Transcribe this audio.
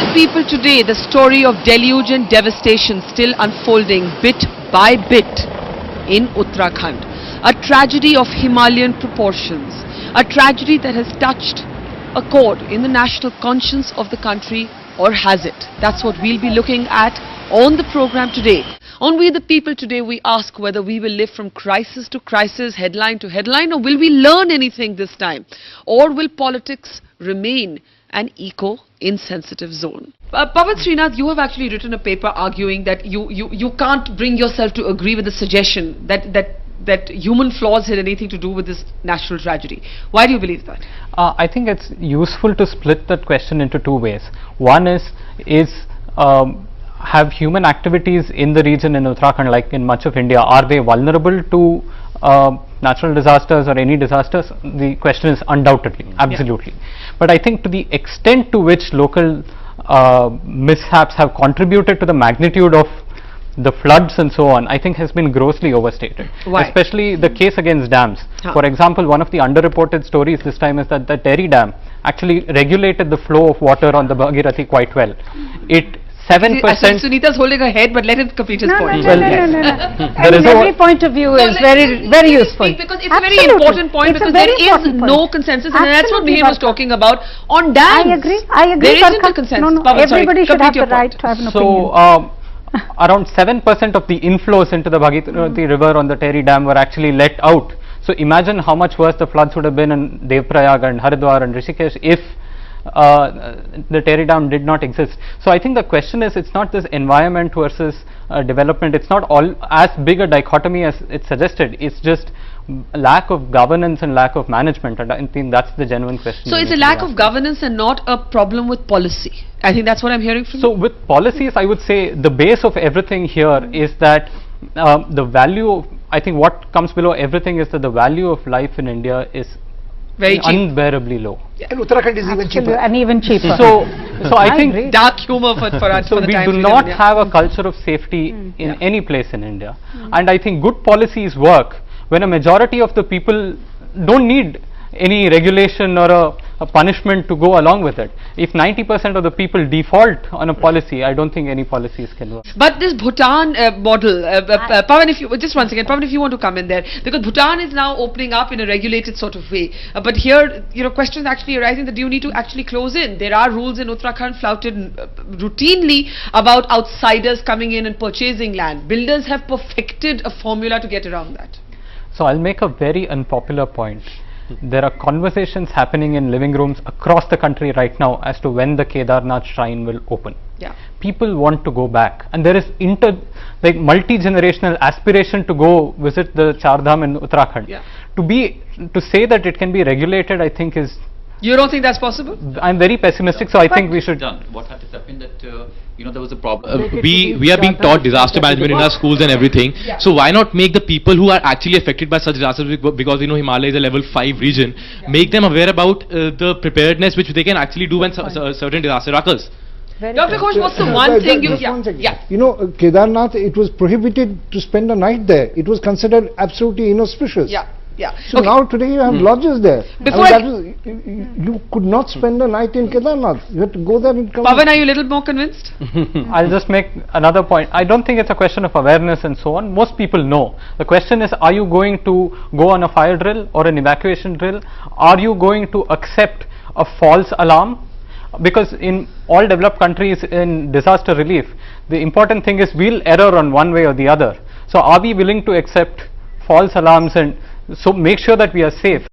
the people today, the story of deluge and devastation still unfolding bit by bit in Uttarakhand. A tragedy of Himalayan proportions. A tragedy that has touched a chord in the national conscience of the country, or has it? That's what we'll be looking at on the program today. On We the People today, we ask whether we will live from crisis to crisis, headline to headline, or will we learn anything this time? Or will politics remain an eco-insensitive zone? Pawan Srinath, you have actually written a paper arguing that you can't bring yourself to agree with the suggestion that human flaws had anything to do with this national tragedy. Why do you believe that? I think it's useful to split that question into two ways. One is have human activities in the region in Uttarakhand, like in much of India, are they vulnerable to natural disasters or any disasters? The question is undoubtedly, absolutely. Yeah. But I think to the extent to which local mishaps have contributed to the magnitude of the floods and so on, I think has been grossly overstated. Why? Especially the case against dams. For example, one of the underreported stories this time is that the Terry Dam actually regulated the flow of water on the Bhagirathi quite well. It 7%. Sunita's holding her head, but let him complete his point. No. Every point of view is very useful. Because it's a very important point, because there is no consensus, and that's what Mihir was talking about on dams. I agree. There isn't a consensus. No, everybody should have the right to have an opinion. So, around 7% of the inflows into the Bhagirathi river on the Terry Dam were actually let out. So imagine how much worse the floods would have been in Devprayag and Haridwar and Rishikesh if the Terry Dam did not exist. So I think the question is, it's not this environment versus development. It's not all as big a dichotomy as it's suggested. It's just lack of governance and lack of management, and I think that's the genuine question. So it's a lack of governance and not a problem with policy. I think that's what I'm hearing from you. So with policies, I would say the base of everything here is that the value of, I think what comes below everything is that the value of life in India is very unbearably low. Yeah. And Uttarakhand is even cheaper. And even cheaper. So I think dark humor for us. So we do not have a culture of safety in any place in India. And I think good policies work when a majority of the people don't need any regulation or a punishment to go along with it. If 90% of the people default on a policy, I don't think any policies can work. But this Bhutan model, Pawan, if you just one second, Pawan, if you want to come in there, because Bhutan is now opening up in a regulated sort of way. But here, questions actually arising that you need to actually close in. There are rules in Uttarakhand flouted routinely about outsiders coming in and purchasing land. Builders have perfected a formula to get around that. So I'll make a very unpopular point. There are conversations happening in living rooms across the country right now as to when the Kedarnath shrine will open. Yeah. People want to go back, and there is multi-generational aspiration to go visit the Char Dham in Uttarakhand. Yeah. To say that it can be regulated, I think is. You don't think that's possible? I'm very pessimistic, so I think we should. What had to happen that there was a problem. We are being taught disaster management in our schools and everything. Yeah. So why not make the people who are actually affected by such disasters, because Himalaya is a level 5 region, make them aware about the preparedness which they can actually do when certain disaster occurs. Dr. Ghosh, what's the one thing you... Kedarnath, it was prohibited to spend a night there. It was considered absolutely inauspicious. Yeah. So now today you have lodges there. You could not spend a night in Kedarnath. You have to go there and come. Pawan, are you a little more convinced? I'll just make another point. I don't think it's a question of awareness and so on. Most people know. The question is, are you going to go on a fire drill or an evacuation drill? Are you going to accept a false alarm? Because in all developed countries in disaster relief, the important thing is we'll err on one way or the other. So are we willing to accept false alarms and so make sure that we are safe?